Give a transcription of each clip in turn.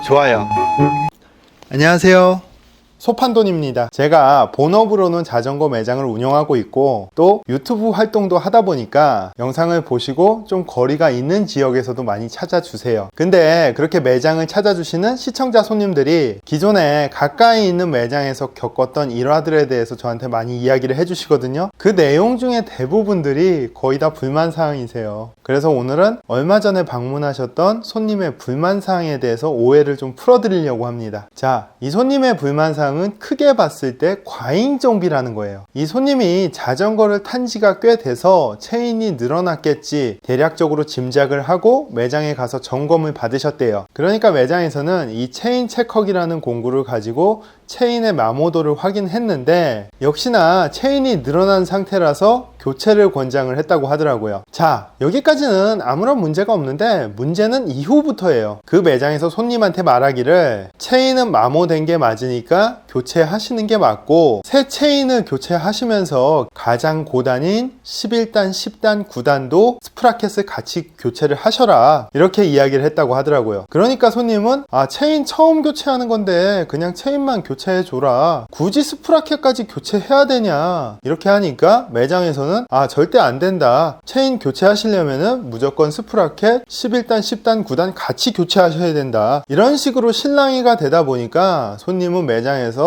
좋아요. 안녕하세요. 소판돈입니다. 제가 본업으로는 자전거 매장을 운영하고 있고 또 유튜브 활동도 하다 보니까 영상을 보시고 좀 거리가 있는 지역에서도 많이 찾아주세요. 근데 그렇게 매장을 찾아주시는 시청자 손님들이 기존에 가까이 있는 매장에서 겪었던 일화들에 대해서 저한테 많이 이야기를 해주시거든요. 그 내용 중에 대부분들이 거의 다 불만사항이세요. 그래서 오늘은 얼마 전에 방문하셨던 손님의 불만사항에 대해서 오해를 좀 풀어드리려고 합니다. 자, 이 손님의 불만사항은 크게 봤을 때 과잉 정비라는 거예요. 이 손님이 자전거를 탄 지가 꽤 돼서 체인이 늘어났겠지 대략적으로 짐작을 하고 매장에 가서 점검을 받으셨대요. 그러니까 매장에서는 이 체인 체커기라는 공구를 가지고 체인의 마모도를 확인했는데 역시나 체인이 늘어난 상태라서 교체를 권장을 했다고 하더라고요. 자, 여기까지는 아무런 문제가 없는데 문제는 이후부터예요. 그 매장에서 손님한테 말하기를 체인은 마모된 게 맞으니까 교체하시는 게 맞고 새 체인을 교체하시면서 가장 고단인 11단, 10단, 9단도 스프라켓을 같이 교체를 하셔라 이렇게 이야기를 했다고 하더라고요. 그러니까 손님은 체인 처음 교체하는 건데 그냥 체인만 교체해줘라 굳이 스프라켓까지 교체해야 되냐 이렇게 하니까 매장에서는 절대 안 된다. 체인 교체하시려면은 무조건 스프라켓 11단, 10단, 9단 같이 교체하셔야 된다. 이런 식으로 실랑이가 되다 보니까 손님은 매장에서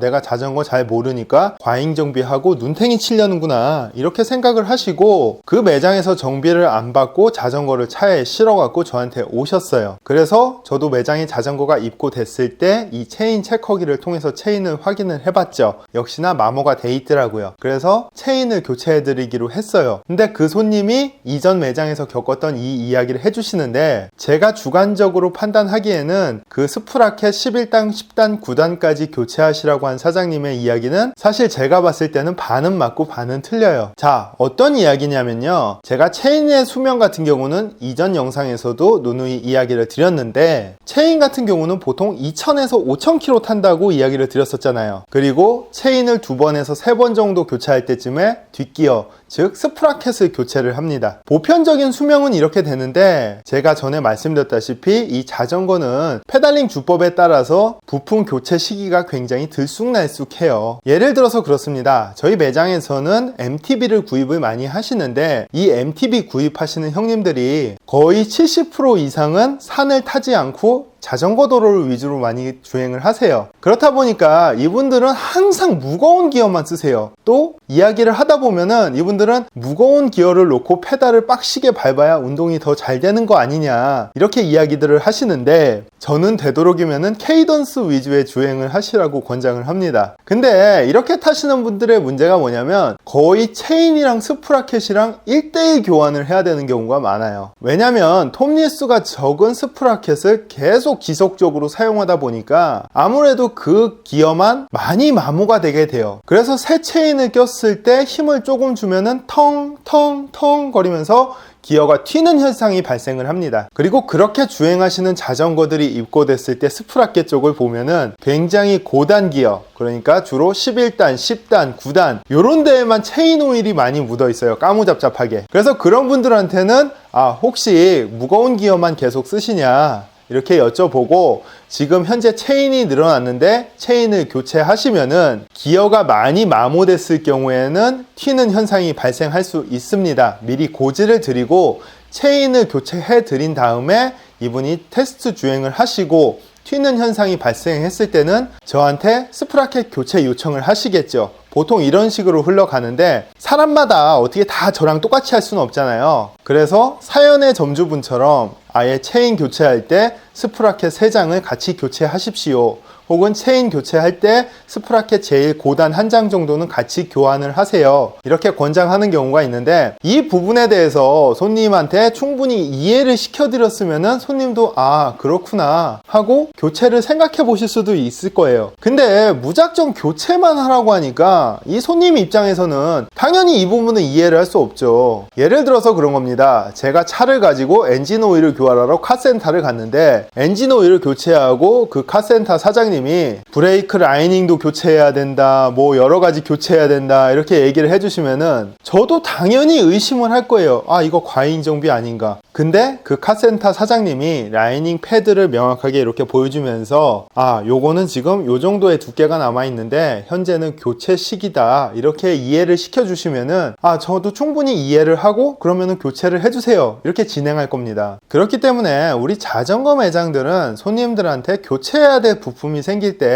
내가 자전거 잘 모르니까 과잉 정비하고 눈탱이 치려는구나 이렇게 생각을 하시고 그 매장에서 정비를 안 받고 자전거를 차에 실어갖고 저한테 오셨어요. 그래서 저도 매장에 자전거가 입고됐을 때 이 체인 체커기를 통해서 체인을 확인을 해봤죠. 역시나 마모가 돼 있더라고요. 그래서 체인을 교체해드리기로 했어요. 근데 그 손님이 이전 매장에서 겪었던 이 이야기를 해주시는데 제가 주관적으로 판단하기에는 그 스프라켓 11단, 10단, 9단까지 교체하시라고 한 사장님의 이야기는 사실 제가 봤을 때는 반은 맞고 반은 틀려요. 자, 어떤 이야기냐면요. 제가 체인의 수명 같은 경우는 이전 영상에서도 누누이 이야기를 드렸는데 체인 같은 경우는 보통 2000에서 5000km 탄다고 이야기를 드렸었잖아요. 그리고 체인을 2번에서 3번 정도 교체할 때쯤에 뒷기어 즉 스프라켓을 교체를 합니다. 보편적인 수명은 이렇게 되는데 제가 전에 말씀드렸다시피 이 자전거는 페달링 주법에 따라서 부품 교체 시기가 굉장히 들쑥날쑥해요. 예를 들어서 그렇습니다. 저희 매장에서는 MTB를 구입을 많이 하시는데 이 MTB 구입하시는 형님들이 거의 70% 이상은 산을 타지 않고 자전거 도로를 위주로 많이 주행을 하세요. 그렇다 보니까 이분들은 항상 무거운 기어만 쓰세요. 또 이야기를 하다 보면은 이분들은 무거운 기어를 놓고 페달을 빡시게 밟아야 운동이 더 잘 되는 거 아니냐 이렇게 이야기들을 하시는데 저는 되도록이면은 케이던스 위주의 주행을 하시라고 권장을 합니다. 근데 이렇게 타시는 분들의 문제가 뭐냐면 거의 체인이랑 스프라켓이랑 1:1 교환을 해야 되는 경우가 많아요. 왜냐면 톱니수가 적은 스프라켓을 계속 지속적으로 사용하다 보니까 아무래도 그 기어만 많이 마모가 되게 돼요. 그래서 새 체인을 꼈을 때 힘을 조금 주면은 텅텅텅 거리면서 기어가 튀는 현상이 발생을 합니다. 그리고 그렇게 주행하시는 자전거들이 입고됐을 때 스프라켓 쪽을 보면은 굉장히 고단 기어, 그러니까 주로 11단, 10단, 9단 이런 데에만 체인 오일이 많이 묻어 있어요. 까무잡잡하게. 그래서 그런 분들한테는 혹시 무거운 기어만 계속 쓰시냐 이렇게 여쭤보고 지금 현재 체인이 늘어났는데 체인을 교체하시면은 기어가 많이 마모됐을 경우에는 튀는 현상이 발생할 수 있습니다. 미리 고지를 드리고 체인을 교체해 드린 다음에 이분이 테스트 주행을 하시고 튀는 현상이 발생했을 때는 저한테 스프라켓 교체 요청을 하시겠죠. 보통 이런 식으로 흘러가는데 사람마다 어떻게 다 저랑 똑같이 할 수는 없잖아요. 그래서 사연의 점주분처럼 아예 체인 교체할 때 스프라켓 3장을 같이 교체하십시오. 혹은 체인 교체할 때 스프라켓 제일 고단 1장 정도는 같이 교환을 하세요. 이렇게 권장하는 경우가 있는데 이 부분에 대해서 손님한테 충분히 이해를 시켜드렸으면 손님도 그렇구나 하고 교체를 생각해 보실 수도 있을 거예요. 근데 무작정 교체만 하라고 하니까 이 손님 입장에서는 당연히 이 부분은 이해를 할 수 없죠. 예를 들어서 그런 겁니다. 제가 차를 가지고 엔진 오일을 교환하러 카센터를 갔는데 엔진 오일을 교체하고 그 카센터 사장님 사장님이 브레이크 라이닝도 교체해야 된다, 뭐 여러 가지 교체해야 된다 이렇게 얘기를 해주시면은 저도 당연히 의심을 할 거예요. 아, 이거 과잉 정비 아닌가. 근데 그 카센터 사장님이 라이닝 패드를 명확하게 이렇게 보여주면서 아, 요거는 지금 요 정도의 두께가 남아 있는데 현재는 교체 시기다 이렇게 이해를 시켜주시면은 아, 저도 충분히 이해를 하고 그러면은 교체를 해주세요 이렇게 진행할 겁니다. 그렇기 때문에 우리 자전거 매장들은 손님들한테 교체해야 될 부품이 생길 때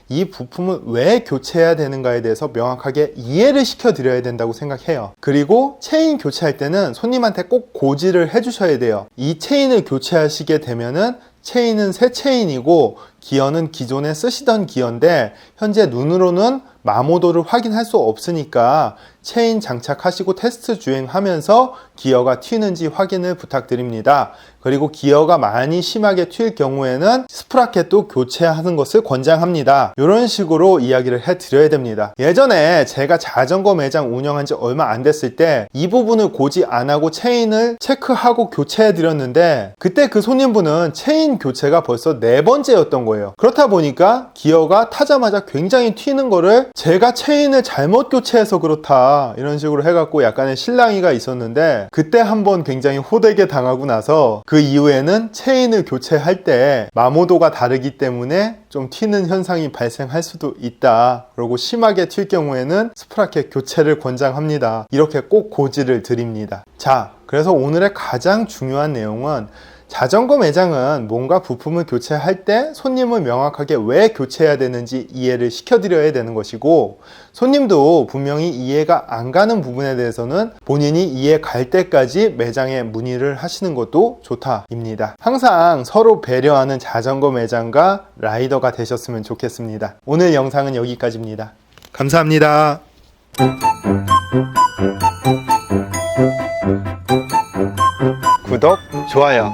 이 부품을 왜 교체해야 되는가에 대해서 명확하게 이해를 시켜드려야 된다고 생각해요. 그리고 체인 교체할 때는 손님한테 꼭 고지를 해주셔야 돼요. 이 체인을 교체하시게 되면은 체인은 새 체인이고 기어는 기존에 쓰시던 기어인데 현재 눈으로는 마모도를 확인할 수 없으니까 체인 장착하시고 테스트 주행하면서 기어가 튀는지 확인을 부탁드립니다. 그리고 기어가 많이 심하게 튈 경우에는 스프라켓도 교체하는 것을 권장합니다. 이런 식으로 이야기를 해드려야 됩니다. 예전에 제가 자전거 매장 운영한 지 얼마 안 됐을 때 이 부분을 고지 안 하고 체인을 체크하고 교체해 드렸는데 그때 그 손님분은 체인 교체가 벌써 4번째였던 거예요. 그렇다 보니까 기어가 타자마자 굉장히 튀는 거를 제가 체인을 잘못 교체해서 그렇다 이런 식으로 해갖고 약간의 실랑이가 있었는데 그때 한번 굉장히 호되게 당하고 나서 그 이후에는 체인을 교체할 때 마모도가 다르기 때문에 좀 튀는 현상이 발생할 수도 있다. 그리고 심하게 튈 경우에는 스프라켓 교체를 권장합니다. 이렇게 꼭 고지를 드립니다. 자, 그래서 오늘의 가장 중요한 내용은 자전거 매장은 뭔가 부품을 교체할 때 손님을 명확하게 왜 교체해야 되는지 이해를 시켜드려야 되는 것이고 손님도 분명히 이해가 안 가는 부분에 대해서는 본인이 이해 갈 때까지 매장에 문의를 하시는 것도 좋다입니다. 항상 서로 배려하는 자전거 매장과 라이더가 되셨으면 좋겠습니다. 오늘 영상은 여기까지입니다. 감사합니다. 구독, 좋아요.